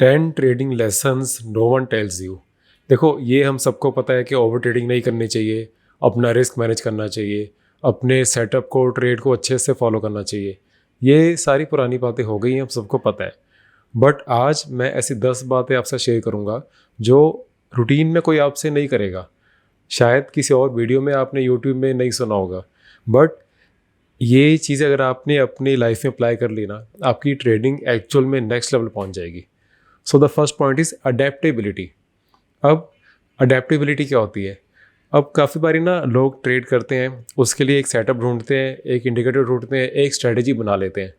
10 trading lessons no one tells you. देखो, ये हम सबको पता है कि ओवर ट्रेडिंग नहीं करनी चाहिए, अपना रिस्क मैनेज करना चाहिए, अपने सेटअप को ट्रेड को अच्छे से फॉलो करना चाहिए। ये सारी पुरानी बातें हो गई हैं, हम सबको पता है। बट आज मैं ऐसी 10 बातें आपसे शेयर करूँगा जो रूटीन में कोई आपसे नहीं करेगा। शायद किसी और वीडियो में आपने यूट्यूब में नहीं सुना होगा, बट ये चीज़ें अगर आपने अपनी लाइफ में अप्लाई कर ली ना, आपकी ट्रेडिंग एक्चुअल में नेक्स्ट लेवल पहुंच जाएगी। So the first point is adaptability. अब अडेप्टेबिलिटी क्या होती है? अब काफ़ी बारी ना लोग ट्रेड करते हैं, उसके लिए एक सेटअप ढूंढते हैं, एक इंडिकेटर ढूंढते हैं, एक स्ट्रेटजी बना लेते हैं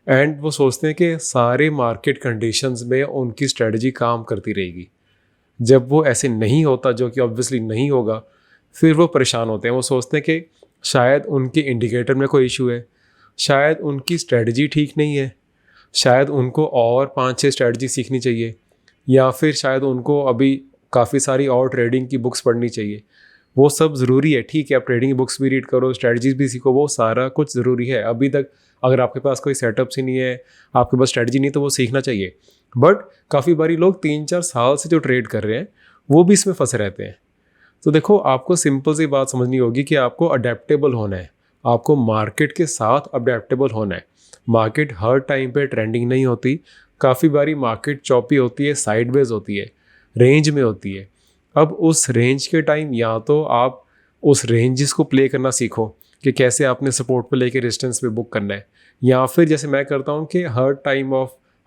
एंड वो सोचते हैं कि सारे मार्केट कंडीशंस में उनकी स्ट्रेटजी काम करती रहेगी। जब वो ऐसे नहीं होता, जो कि ऑब्वियसली नहीं होगा, फिर वो परेशान होते हैं। वो सोचते हैं कि शायद उनके इंडिकेटर में कोई इशू है, शायद उनकी स्ट्रेटजी ठीक नहीं है, शायद उनको और 5-6 स्ट्रेटजी सीखनी चाहिए, या फिर शायद उनको अभी काफ़ी सारी और ट्रेडिंग की बुक्स पढ़नी चाहिए। वो सब ज़रूरी है, ठीक है, आप ट्रेडिंग की बुक्स भी रीड करो, स्ट्रेटजीज भी सीखो, वो सारा कुछ ज़रूरी है। अभी तक अगर आपके पास कोई सेटअप्स ही नहीं है, आपके पास स्ट्रेटजी नहीं, तो वो सीखना चाहिए। बट काफ़ी बारी लोग 3-4 साल से जो ट्रेड कर रहे हैं वो भी इसमें फंसे रहते हैं। तो देखो, आपको सिंपल सी बात समझनी होगी कि आपको अडेप्टेबल होना है, आपको मार्केट के साथ अडेप्टेबल होना है। मार्केट हर टाइम पे ट्रेंडिंग नहीं होती, काफ़ी बारी मार्केट चॉपी होती है, साइडवेज होती है, रेंज में होती है। अब उस रेंज के टाइम या तो आप उस रेंजेस को प्ले करना सीखो कि कैसे आपने सपोर्ट पे लेके रेजिस्टेंस पे बुक करना है, या फिर जैसे मैं करता हूँ कि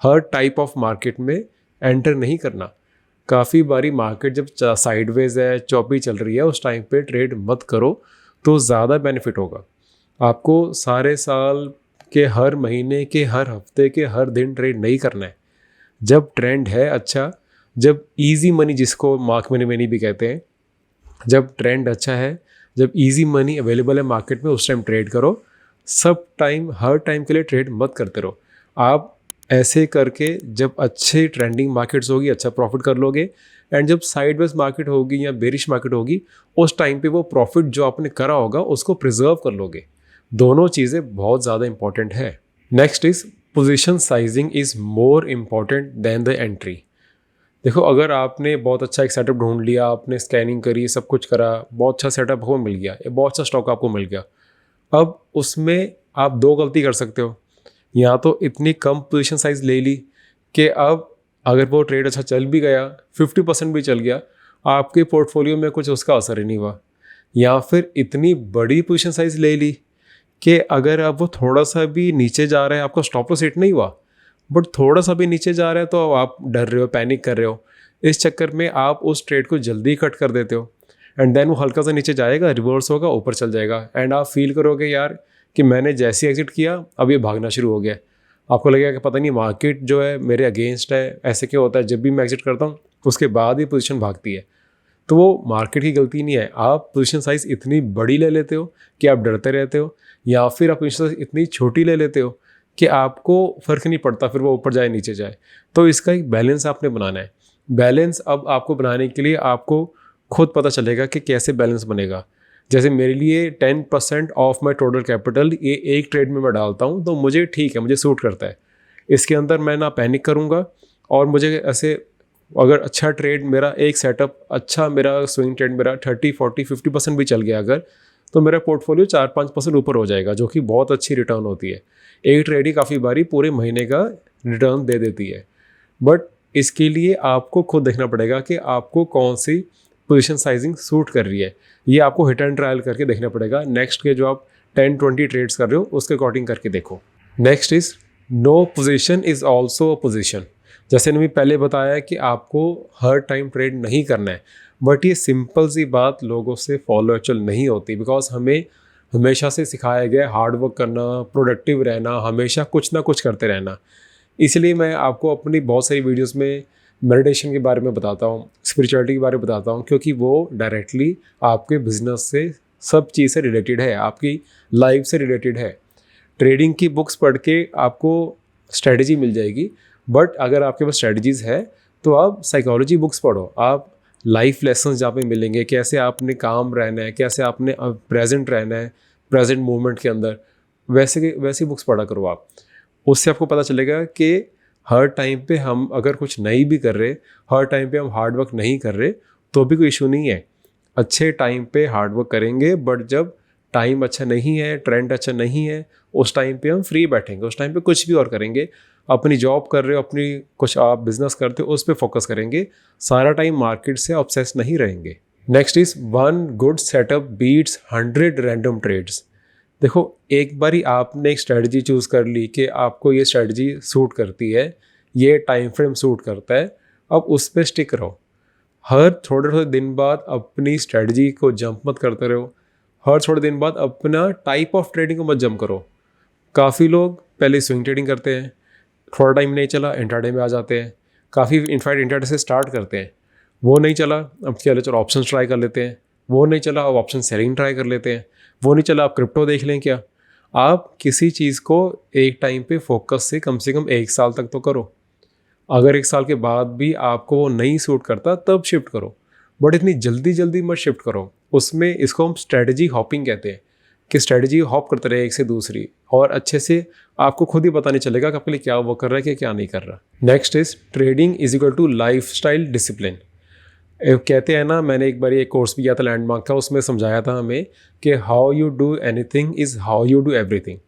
हर टाइप ऑफ मार्केट में एंटर नहीं करना। काफ़ी बारी मार्केट जब साइडवेज है, चौपी चल रही है, उस टाइम पे ट्रेड मत करो, तो ज़्यादा बेनिफिट होगा। आपको सारे साल के हर महीने के हर हफ्ते के हर दिन ट्रेड नहीं करना है। जब ट्रेंड है अच्छा, जब इजी मनी, जिसको मार्क मनी भी कहते हैं, जब ट्रेंड अच्छा है, जब इजी मनी अवेलेबल है मार्केट में, उस टाइम ट्रेड करो। सब टाइम, हर टाइम के लिए ट्रेड मत करते रहो। आप ऐसे करके जब अच्छे ट्रेंडिंग मार्केट्स होगी, अच्छा प्रॉफिट कर लोगे, एंड जब साइडवेज मार्केट होगी या बेरिश मार्केट होगी, उस टाइम पे वो प्रॉफिट जो आपने करा होगा उसको प्रिजर्व कर लोगे। दोनों चीज़ें बहुत ज़्यादा इंपॉर्टेंट है। Next is position sizing is more important than the entry. देखो, अगर आपने बहुत अच्छा एक सेटअप ढूंढ लिया, आपने स्कैनिंग करी, सब कुछ करा, बहुत अच्छा सेटअप आपको मिल गया, बहुत अच्छा स्टॉक आपको मिल गया, अब उसमें आप दो गलती कर सकते हो। या तो इतनी कम पोजीशन साइज ले ली कि अब अगर वो ट्रेड अच्छा चल भी गया, 50% भी चल गया, आपके पोर्टफोलियो में कुछ उसका असर ही नहीं हुआ। या फिर इतनी बड़ी पोजीशन साइज ले ली कि अगर अब वो थोड़ा सा भी नीचे जा रहा है, आपका स्टॉप लॉस हिट नहीं हुआ, बट थोड़ा सा भी नीचे जा रहा है, तो आप डर रहे हो, पैनिक कर रहे हो। इस चक्कर में आप उस ट्रेड को जल्दी कट कर देते हो, एंड देन वो हल्का सा नीचे जाएगा, रिवर्स होगा, ऊपर चल जाएगा, एंड आप फील करोगे यार कि मैंने जैसे एग्जिट किया अब ये भागना शुरू हो गया। आपको लगेगा कि पता नहीं मार्केट जो है मेरे अगेंस्ट है, ऐसे क्यों होता है, जब भी मैं एग्जिट करता हूँ उसके बाद ही पोजीशन भागती है। तो वो मार्केट की गलती नहीं है, आप पोजीशन साइज इतनी बड़ी ले लेते हो कि आप डरते रहते हो, या फिर आप पोजीशन साइज इतनी छोटी ले लेते हो कि आपको फ़र्क नहीं पड़ता फिर वो ऊपर जाए नीचे जाए। तो इसका एक बैलेंस आपने बनाना है। बैलेंस अब आपको बनाने के लिए आपको खुद पता चलेगा कि कैसे बैलेंस बनेगा। जैसे मेरे लिए 10% ऑफ माई टोटल कैपिटल ये एक ट्रेड में मैं डालता हूँ, तो मुझे ठीक है, मुझे सूट करता है। इसके अंदर मैं ना पैनिक करूँगा, और मुझे ऐसे अगर अच्छा ट्रेड मेरा एक सेटअप, अच्छा मेरा स्विंग ट्रेड मेरा 30-40-50% भी चल गया अगर, तो मेरा पोर्टफोलियो 4-5% ऊपर हो जाएगा, जो कि बहुत अच्छी रिटर्न होती है। एक ट्रेड ही काफ़ी बारी पूरे महीने का रिटर्न दे देती है। बट इसके लिए आपको खुद देखना पड़ेगा कि आपको कौन सी पोजीशन साइजिंग सूट कर रही है। ये आपको हिट एंड ट्रायल करके देखना पड़ेगा। नेक्स्ट के जो आप 10-20 ट्रेड्स कर रहे हो उसके अकॉर्डिंग करके देखो। Next is no position is also a position. जैसे मैंने पहले बताया कि आपको हर टाइम ट्रेड नहीं करना है, बट ये सिंपल सी बात लोगों से फॉलो एक्चुअल नहीं होती, बिकॉज हमें हमेशा से सिखाया गया हार्ड वर्क करना, प्रोडक्टिव रहना, हमेशा कुछ ना कुछ करते रहना। इसलिए मैं आपको अपनी बहुत सारी वीडियोस में मेडिटेशन के बारे में बताता हूँ, स्पिरिचुअलिटी के बारे में बताता हूँ, क्योंकि वो डायरेक्टली आपके बिजनेस से, सब चीज़ से रिलेटेड है, आपकी लाइफ से रिलेटेड है। ट्रेडिंग की बुक्स पढ़ के आपको स्ट्रेटजी मिल जाएगी, बट अगर आपके पास स्ट्रेटजीज़ है तो आप साइकोलॉजी बुक्स पढ़ो, आप लाइफ लेसन्स जहाँ पे मिलेंगे, कैसे आपने काम रहना है, कैसे आपने प्रेजेंट रहना है, प्रेजेंट मोमेंट के अंदर, वैसी बुक्स पढ़ा करो आप। उससे आपको पता चलेगा कि हर टाइम पे हम अगर कुछ नहीं भी कर रहे, हर टाइम पे हम हार्ड वर्क नहीं कर रहे, तो भी कोई इशू नहीं है। अच्छे टाइम पे हार्ड वर्क करेंगे, बट जब टाइम अच्छा नहीं है, ट्रेंड अच्छा नहीं है, उस टाइम पे हम फ्री बैठेंगे, उस टाइम पे कुछ भी और करेंगे। अपनी जॉब कर रहे हो, अपनी कुछ आप बिजनेस करते हो, उस पर फोकस करेंगे। सारा टाइम मार्केट से ऑब्सेस नहीं रहेंगे। Next is 1 good setup beats 100 random trades. देखो, एक बारी आपने एक स्ट्रेटजी चूज़ कर ली कि आपको ये स्ट्रेटजी सूट करती है, ये टाइम फ्रेम सूट करता है, अब उस पर स्टिक रहो। हर थोड़े थोड़े दिन बाद अपनी स्ट्रेटजी को जंप मत करते रहो। हर थोड़े दिन बाद अपना टाइप ऑफ ट्रेडिंग को मत जंप करो। काफ़ी लोग पहले स्विंग ट्रेडिंग करते हैं, थोड़ा टाइम नहीं चला इंट्राडे में आ जाते हैं। काफ़ी इनफैक्ट इंट्राडे से स्टार्ट करते हैं, वो नहीं चला, अब चलो ऑप्शन ट्राई कर लेते हैं। वो नहीं चला, अब ऑप्शन सेलिंग ट्राई कर लेते हैं। वो नहीं चला, आप क्रिप्टो देख लें। क्या आप किसी चीज़ को एक टाइम पे फोकस से कम 1 साल तक तो करो। अगर 1 साल के बाद भी आपको वो नहीं सूट करता, तब शिफ्ट करो, बट इतनी जल्दी जल्दी मत शिफ्ट करो। उसमें इसको हम स्ट्रेटजी हॉपिंग कहते हैं कि स्ट्रेटजी हॉप करते रहे एक से दूसरी, और अच्छे से आपको खुद ही पता नहीं चलेगा कि आपके लिए क्या वो कर रहा है कि क्या नहीं कर रहा। Next is trading is equal to life style discipline. कहते हैं ना, मैंने एक बार एक कोर्स भी किया था लैंडमार्क का, उसमें समझाया था हमें कि how you do anything is how you do everything.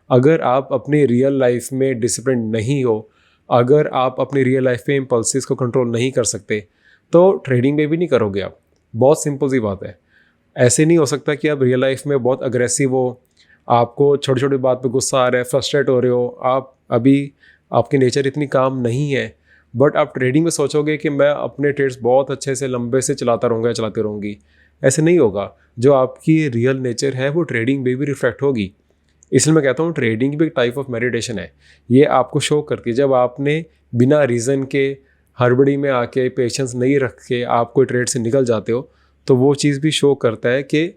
अगर आप अपनी रियल लाइफ में डिसिप्लिन नहीं हो, अगर आप अपनी रियल लाइफ में इम्पल्सिस को कंट्रोल नहीं कर सकते, तो ट्रेडिंग में भी नहीं करोगे आप। बहुत सिंपल सी बात है। ऐसे नहीं हो सकता कि आप रियल लाइफ में बहुत अग्रेसिव हो, आपको छोटी छोटी बात पे गुस्सा आ रहा है, फ्रस्ट्रेट हो रहे हो, आप अभी आपकी नेचर इतनी काम नहीं है, बट आप ट्रेडिंग में सोचोगे कि मैं अपने ट्रेड्स बहुत अच्छे से लंबे से चलाता रहूँगा या चलाती रहूँगी। ऐसे नहीं होगा। जो आपकी रियल नेचर है वो ट्रेडिंग में भी रिफ्लेक्ट होगी। इसलिए मैं कहता हूँ ट्रेडिंग भी एक टाइप ऑफ मेडिटेशन है। ये आपको शो करती है, जब आपने बिना रीज़न के हड़बड़ी में आके पेशेंस नहीं रख के आप कोई ट्रेड से निकल जाते हो, तो वो चीज़ भी शो करता है कि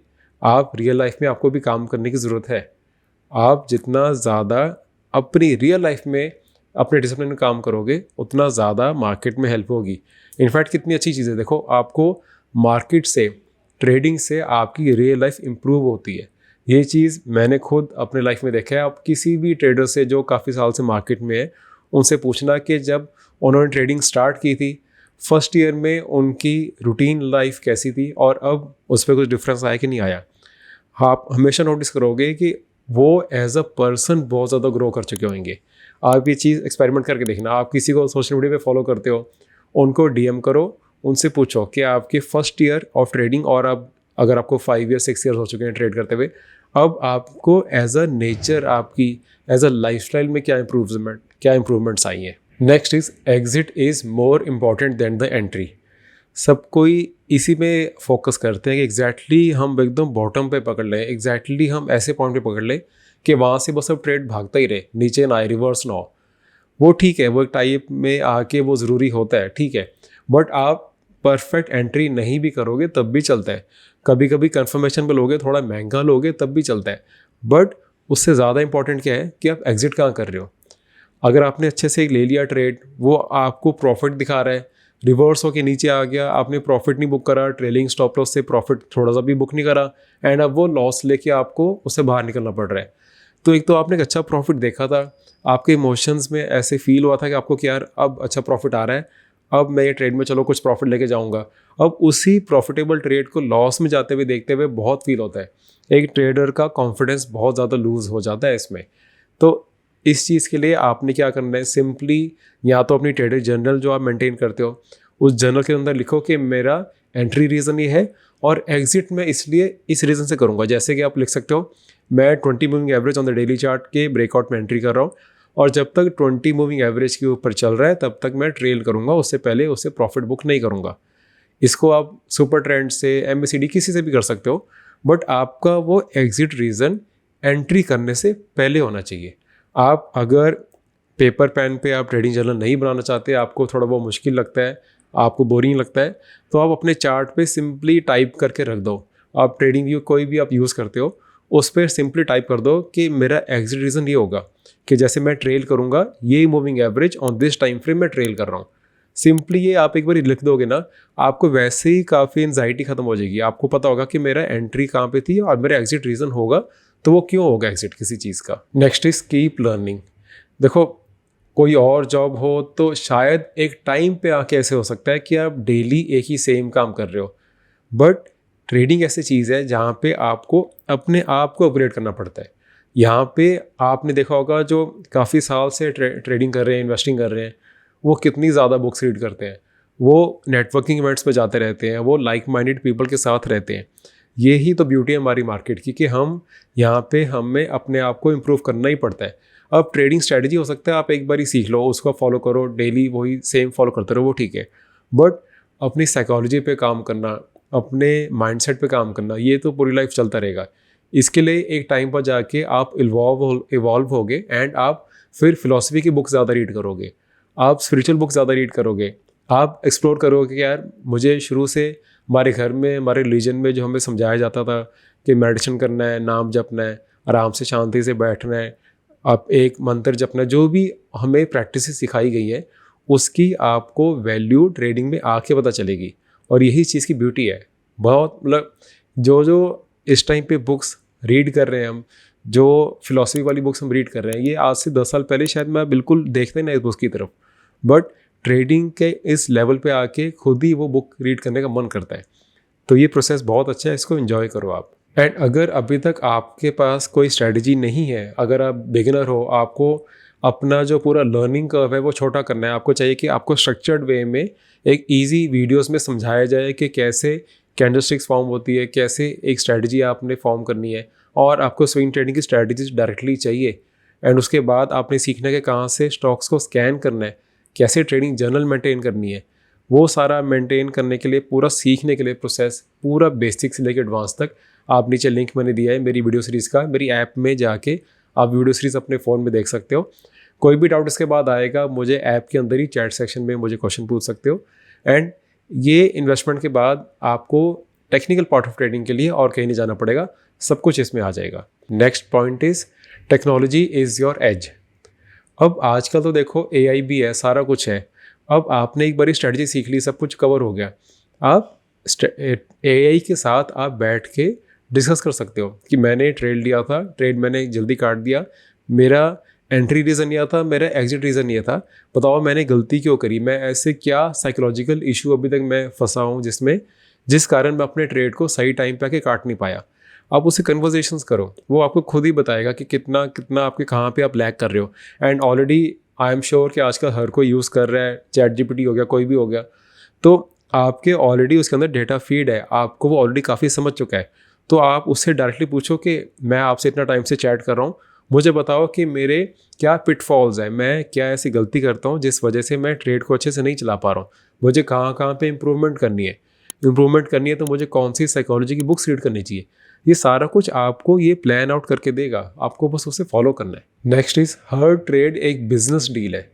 आप रियल लाइफ में आपको भी काम करने की ज़रूरत है। आप जितना ज़्यादा अपनी रियल लाइफ में अपने डिसिप्लिन में काम करोगे, उतना ज़्यादा मार्केट में हेल्प होगी। इनफैक्ट कितनी अच्छी चीज़ है, देखो आपको मार्केट से, ट्रेडिंग से आपकी रियल लाइफ इम्प्रूव होती है। ये चीज़ मैंने खुद अपने लाइफ में देखा है। आप किसी भी ट्रेडर से जो काफ़ी साल से मार्केट में है, उनसे पूछना कि जब उन्होंने ट्रेडिंग स्टार्ट की थी, फर्स्ट ईयर में उनकी रूटीन लाइफ कैसी थी और अब उस पर कुछ डिफरेंस आया कि नहीं आया। आप हमेशा नोटिस करोगे कि वो एज अ पर्सन बहुत ज़्यादा ग्रो कर चुके होंगे। आप ये चीज़ एक्सपेरिमेंट करके देखना। आप किसी को सोशल मीडिया पे फॉलो करते हो, उनको डीएम करो, उनसे पूछो कि आपके फर्स्ट ईयर ऑफ ट्रेडिंग और अब अगर आपको 5 ईयर 6 ईयर्स हो चुके हैं ट्रेड करते हुए, अब आपको एज अ नेचर, आपकी एज अ लाइफस्टाइल में क्या इम्प्रूवमेंट्स आई हैं। Next is exit is more important than the entry. सब कोई इसी में फोकस करते हैं कि एग्जैक्टली हम एकदम बॉटम पे पकड़ लें, एग्जैक्टली हम ऐसे पॉइंट पे पकड़ लें कि वहाँ से बस अब ट्रेड भागता ही रहे, नीचे ना आए, रिवर्स ना हो। वो ठीक है, वो एक टाइप में आके वो ज़रूरी होता है, ठीक है, बट आप परफेक्ट एंट्री नहीं भी करोगे तब भी चलता है। कभी कभी कंफर्मेशन पे लोगे, थोड़ा महंगा लोगे, तब भी चलता है। बट उससे ज़्यादा इंपॉर्टेंट क्या है कि आप एग्जिट कहाँ कर रहे हो। अगर आपने अच्छे से ले लिया ट्रेड, वो आपको प्रॉफिट दिखा रहा है, रिवर्स होके नीचे आ गया, आपने प्रॉफिट नहीं बुक करा, ट्रेलिंग स्टॉप लॉस से प्रॉफिट थोड़ा सा भी बुक नहीं करा, एंड अब वो लॉस लेके आपको उससे बाहर निकलना पड़ रहा है, तो एक तो आपने एक अच्छा प्रॉफिट देखा था, आपके इमोशंस में ऐसे फील हुआ था कि आपको कि यार अब अच्छा प्रॉफिट आ रहा है, अब मैं ये ट्रेड में चलो कुछ प्रॉफिट लेके जाऊंगा। अब उसी प्रॉफिटेबल ट्रेड को लॉस में जाते हुए देखते हुए बहुत फील होता है। एक ट्रेडर का कॉन्फिडेंस बहुत ज़्यादा लूज हो जाता है इसमें। तो इस चीज़ के लिए आपने क्या करना है, सिंपली या तो अपनी ट्रेडर जर्नल जो आप मेंटेन करते हो, उस जर्नल के अंदर लिखो कि मेरा एंट्री रीज़न ये है और एग्जिट मैं इसलिए इस रीज़न से करूँगा। जैसे कि आप लिख सकते हो, मैं 20 moving average on the daily chart के ब्रेकआउट में एंट्री कर रहा हूँ और जब तक 20 मूविंग एवरेज के ऊपर चल रहा है तब तक मैं ट्रेल करूँगा, उससे पहले उससे प्रॉफिट बुक नहीं करूँगा। इसको आप सुपर ट्रेंड से, MACD किसी से भी कर सकते हो, बट आपका वो एग्जिट रीज़न एंट्री करने से पहले होना चाहिए। आप अगर पेपर पेन पे आप ट्रेडिंग जर्नल नहीं बनाना चाहते, आपको थोड़ा बहुत मुश्किल लगता है, आपको बोरिंग लगता है, तो आप अपने चार्ट पे सिंपली टाइप करके रख दो। आप ट्रेडिंग व्यू कोई भी आप यूज़ करते हो, उस पर सिंपली टाइप कर दो कि मेरा एग्जिट रीज़न ये होगा कि जैसे मैं ट्रेल करूँगा, ये moving average on this time frame मैं ट्रेल कर रहा हूँ। सिंपली ये आप एक बार लिख दोगे ना, आपको वैसे ही काफ़ी एंजाइटी ख़त्म हो जाएगी। आपको पता होगा कि मेरा एंट्री कहाँ पे थी और मेरा एग्जिट रीज़न होगा, तो वो क्यों होगा एग्जिट किसी चीज़ का। Next is keep learning. देखो, कोई और जॉब हो तो शायद एक टाइम पे आके ऐसे हो सकता है कि आप डेली एक ही सेम काम कर रहे हो, बट ट्रेडिंग ऐसी चीज़ है जहाँ पे आपको अपने आप को अपग्रेड करना पड़ता है। यहाँ पे आपने देखा होगा जो काफ़ी साल से ट्रेडिंग कर रहे हैं, इन्वेस्टिंग कर रहे हैं, वो कितनी ज़्यादा बुक्स रीड करते हैं, वो नेटवर्किंग इवेंट्स पे जाते रहते हैं, वो लाइक माइंडेड पीपल के साथ रहते हैं। ये ही तो ब्यूटी है हमारी मार्केट की कि हम यहाँ पे हमें अपने आप को इम्प्रूव करना ही पड़ता है। अब ट्रेडिंग स्ट्रैटेजी हो सकता है आप एक बार ही सीख लो, उसको फॉलो करो, डेली वही सेम फॉलो करते रहो, वो ठीक है, बट अपनी साइकोलॉजी पे काम करना, अपने माइंडसेट पे काम करना, ये तो पूरी लाइफ चलता रहेगा। इसके लिए एक टाइम पर जाके आप इवॉल्व होगे एंड आप फिर फिलॉसफी की बुक ज़्यादा रीड करोगे, आप स्पिरिचुअल बुक ज़्यादा रीड करोगे, आप एक्सप्लोर करोगे कि यार मुझे शुरू से हमारे घर में, हमारे रिलीजन में जो हमें समझाया जाता था कि मेडिटेशन करना है, नाम जपना है, आराम से शांति से बैठना है, आप एक मंत्र जपना, जो भी हमें प्रैक्टिस सिखाई गई है उसकी आपको वैल्यू ट्रेडिंग में आके पता चलेगी। और यही चीज़ की ब्यूटी है। बहुत मतलब जो इस टाइम पे बुक्स रीड कर रहे हैं हम, जो फिलॉसफी वाली बुक्स हम रीड कर रहे हैं, ये आज से 10 साल पहले शायद मैं बिल्कुल देखते नहीं इस बुक्स की तरफ, बट ट्रेडिंग के इस लेवल पे आके खुद ही वो बुक रीड करने का मन करता है। तो ये प्रोसेस बहुत अच्छा है, इसको एंजॉय करो आप। एंड अगर अभी तक आपके पास कोई स्ट्रैटेजी नहीं है, अगर आप बिगिनर हो, आपको अपना जो पूरा लर्निंग कर्व है वो छोटा करना है, आपको चाहिए कि आपको स्ट्रक्चर्ड वे में एक इजी वीडियोस में समझाया जाए कि कैसे कैंडलस्टिक्स फॉर्म होती है, कैसे एक स्ट्रैटेजी आपने फॉर्म करनी है, और आपको स्विंग ट्रेडिंग की स्ट्रैटेजी डायरेक्टली चाहिए। एंड उसके बाद आपने सीखना है कि कहाँ से स्टॉक्स को स्कैन करना है, कैसे ट्रेडिंग जर्नल मेंटेन करनी है, वो सारा मेंटेन करने के लिए, पूरा सीखने के लिए प्रोसेस, पूरा बेसिक से लेकर एडवांस तक, आप नीचे लिंक मैंने दिया है मेरी वीडियो सीरीज़ का, मेरी ऐप में जाके आप वीडियो सीरीज़ अपने फ़ोन में देख सकते हो। कोई भी डाउट इसके बाद आएगा, मुझे ऐप के अंदर ही चैट सेक्शन में मुझे क्वेश्चन पूछ सकते हो। एंड ये इन्वेस्टमेंट के बाद आपको टेक्निकल पार्ट ऑफ ट्रेडिंग के लिए और कहीं नहीं जाना पड़ेगा, सब कुछ इसमें आ जाएगा। Next point is technology is your age. अब आजकल तो देखो AI भी है, सारा कुछ है। अब आपने एक बारी स्ट्रेटजी सीख ली, सब कुछ कवर हो गया, आप AI के साथ आप बैठ के डिस्कस कर सकते हो कि मैंने ट्रेड लिया था, ट्रेड मैंने जल्दी काट दिया, मेरा एंट्री रीज़न यह था, मेरा एग्जिट रीज़न ये था, बताओ मैंने गलती क्यों करी, मैं ऐसे क्या साइकोलॉजिकल इशू अभी तक मैं फंसा हूँ जिस कारण मैं अपने ट्रेड को सही टाइम पे आके काट नहीं पाया। आप उससे कन्वर्सेशंस करो, वो आपको खुद ही बताएगा कि कितना कितना आपके कहाँ पे आप लैग कर रहे हो। And already I am sure कि आजकल हर कोई यूज़ कर रहा है, ChatGPT हो गया, कोई भी हो गया, तो आपके ऑलरेडी उसके अंदर डेटा फीड है, आपको वो ऑलरेडी काफ़ी समझ चुका है। तो आप उससे डायरेक्टली पूछो कि मैं आपसे इतना टाइम से चैट कर रहा हूँ, मुझे बताओ कि मेरे क्या पिटफॉल्स हैं, मैं क्या ऐसी गलती करता हूँ जिस वजह से मैं ट्रेड को अच्छे से नहीं चला पा रहा हूँ, मुझे कहाँ कहाँ पे इम्प्रूवमेंट करनी है तो मुझे कौन सी साइकोलॉजी की बुक्स रीड करनी चाहिए। ये सारा कुछ आपको ये प्लान आउट करके देगा, आपको बस उसे फॉलो करना है। नेक्स्ट इज़ हर ट्रेड एक बिजनेस डील है।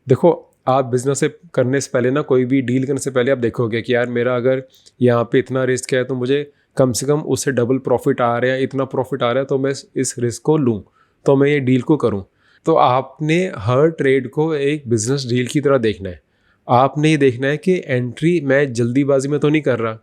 देखो आप बिजनेस से करने से पहले ना, कोई भी डील करने से पहले आप देखोगे कि यार मेरा अगर यहाँ पे इतना रिस्क है तो मुझे कम से कम उससे डबल प्रॉफिट आ रहा है, इतना प्रॉफिट आ रहा है, तो मैं इस रिस्क को लूँ, तो मैं ये डील को करूँ। तो आपने हर ट्रेड को एक बिजनेस डील की तरह देखना है। आपने ये देखना है कि एंट्री मैं जल्दीबाजी में तो नहीं कर रहा,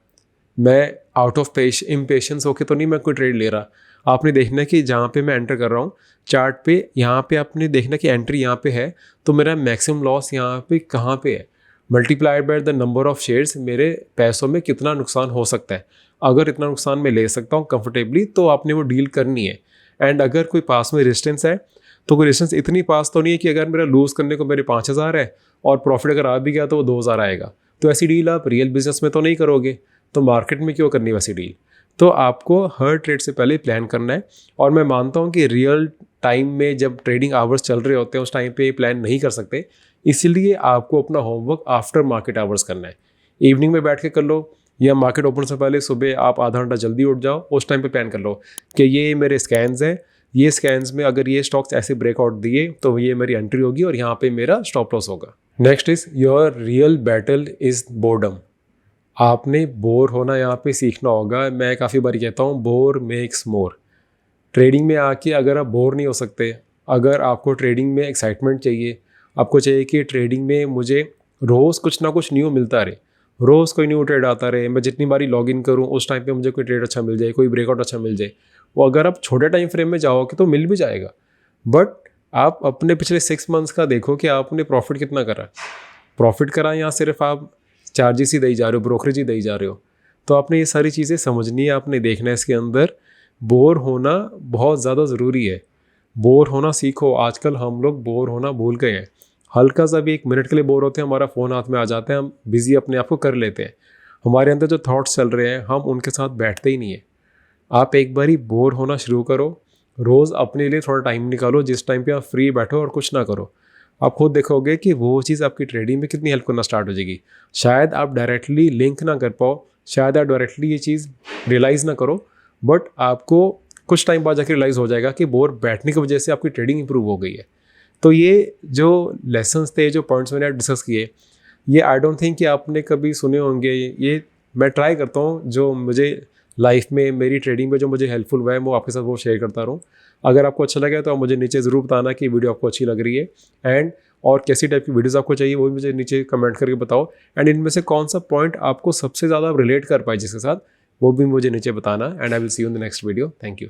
मैं आउट ऑफ इम्पेशंस होके तो नहीं मैं कोई ट्रेड ले रहा। आपने देखना है कि जहाँ पे मैं एंटर कर रहा हूँ चार्ट पे, यहाँ पे आपने देखना कि एंट्री यहाँ पे है तो मेरा मैक्सिमम लॉस यहाँ पे कहाँ पे है, multiplied by the number of shares, मेरे पैसों में कितना नुकसान हो सकता है। अगर इतना नुकसान मैं ले सकता हूँ कंफर्टेबली तो आपने वो डील करनी है। एंड अगर कोई पास में रेजिस्टेंस है तो कोई रेजिस्टेंस इतनी पास तो नहीं है कि अगर मेरा लूज़ करने को मेरे 5,000 है और प्रॉफिट अगर आ भी गया तो वो 2,000 आएगा, तो ऐसी डील आप रियल बिजनेस में तो नहीं करोगे, तो मार्केट में क्यों करनी वैसी डील। तो आपको हर ट्रेड से पहले प्लान करना है। और मैं मानता हूँ कि रियल टाइम में जब ट्रेडिंग आवर्स चल रहे होते हैं उस टाइम पे ये प्लान नहीं कर सकते, इसलिए आपको अपना होमवर्क आफ्टर मार्केट आवर्स करना है। इवनिंग में बैठ के कर लो, या मार्केट ओपन से पहले सुबह आप आधा घंटा जल्दी उठ जाओ, उस टाइम पे प्लान कर लो कि ये मेरे स्कैन्स हैं, ये स्कैन्स में अगर ये स्टॉक्स ऐसे ब्रेकआउट दिए तो ये मेरी एंट्री होगी और यहाँ पे मेरा स्टॉप लॉस होगा। Next is your real battle is boredom. आपने बोर होना यहाँ पे सीखना होगा। मैं काफ़ी बार कहता हूँ बोर मेक्स मोर। ट्रेडिंग में आके अगर आप बोर नहीं हो सकते, अगर आपको ट्रेडिंग में एक्साइटमेंट चाहिए, आपको चाहिए कि ट्रेडिंग में मुझे रोज़ कुछ ना कुछ न्यू मिलता रहे, रोज़ कोई न्यू ट्रेड आता रहे, मैं जितनी बारी लॉगिन करूँ उस टाइम पे मुझे कोई ट्रेड अच्छा मिल जाए, कोई ब्रेकआउट अच्छा मिल जाए, वो अगर आप छोटे टाइम फ्रेम में जाओगे तो मिल भी जाएगा, बट आप अपने पिछले 6 मंथ्स का देखो कि आपने प्रॉफिट कितना करा, प्रॉफिट करा या सिर्फ आप चार्जेस ही दे जा रहे हो, ब्रोकरेज ही दे जा रहे हो। तो आपने ये सारी चीज़ें समझनी है, आपने देखना है इसके अंदर। बोर होना बहुत ज़्यादा ज़रूरी है, बोर होना सीखो। आजकल हम लोग बोर होना भूल गए हैं। हल्का सा भी 1 मिनट के लिए बोर होते हैं, हमारा फ़ोन हाथ में आ जाता है, हम बिज़ी अपने आप को कर लेते हैं। हमारे अंदर जो थॉट्स चल रहे हैं हम उनके साथ बैठते ही नहीं है। आप एक बार ही बोर होना शुरू करो, रोज़ अपने लिए थोड़ा टाइम निकालो, जिस टाइम पे आप फ्री बैठो और कुछ ना करो। आप खुद देखोगे कि वो चीज़ आपकी ट्रेडिंग में कितनी हेल्प करना स्टार्ट हो जाएगी। शायद आप डायरेक्टली लिंक ना कर पाओ, शायद आप डायरेक्टली ये चीज़ रियलाइज़ ना करो, बट आपको कुछ टाइम बाद जाके रियलाइज़ हो जाएगा कि बोर बैठने की वजह से आपकी ट्रेडिंग इंप्रूव हो गई है। तो ये जो लेसन्स थे, जो पॉइंट्स मैंने डिस्कस किए, ये आई डोंट थिंक कि आपने कभी सुने होंगे। ये मैं ट्राई करता हूँ जो मुझे लाइफ में, मेरी ट्रेडिंग में जो मुझे हेल्पफुल हुआ है, वो आपके साथ वो शेयर करता रहूँ। अगर आपको अच्छा लगा तो आप मुझे नीचे ज़रूर बताना कि वीडियो आपको अच्छी लग रही है, एंड और कैसी टाइप की वीडियोज़ आपको चाहिए वो भी मुझे नीचे कमेंट करके बताओ। एंड इनमें से कौन सा पॉइंट आपको सबसे ज़्यादा रिलेट कर पाए जिसके साथ, वो भी मुझे नीचे बताना। And I will see you in the next video. Thank you.